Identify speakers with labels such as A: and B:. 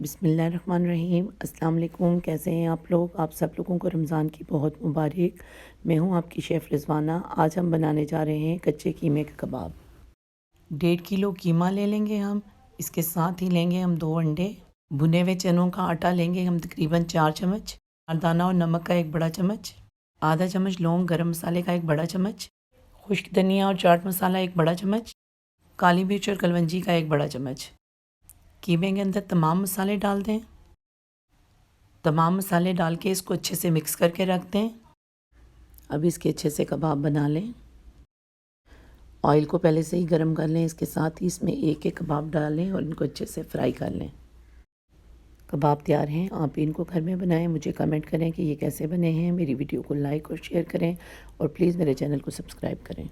A: बिस्मिल्लाहिर्रहमानिर्रहीम। अस्सलाम वालेकुम। कैसे हैं आप लोग? आप सब लोगों को रमज़ान की बहुत मुबारक। मैं हूं आपकी शेफ़ रिज़वाना। आज हम बनाने जा रहे हैं कच्चे कीमे के कबाब। 1.5 किलो कीमा ले लेंगे हम। इसके साथ ही लेंगे हम 2 अंडे। भुने हुए चनों का आटा लेंगे हम तकरीबन 4 चम्मच। दाना और नमक का 1 बड़ा चम्मच। आधा चम्मच लौंग गरम मसाले का 1 बड़ा चम्मच। खुश्क धनिया और चाट मसाला 1 बड़ा चम्मच। काली मिर्च और कलवंजी का 1 बड़ा चम्मच। कीमे के अंदर तमाम मसाले डाल दें। तमाम मसाले डाल के इसको अच्छे से मिक्स करके रख दें। अब इसके अच्छे से कबाब बना लें। ऑयल को पहले से ही गर्म कर लें। इसके साथ ही इसमें एक एक कबाब डालें और इनको अच्छे से फ्राई कर लें। कबाब तैयार हैं। आप इनको घर में बनाएं। मुझे कमेंट करें कि ये कैसे बने हैं। मेरी वीडियो को लाइक और शेयर करें और प्लीज़ मेरे चैनल को सब्सक्राइब करें।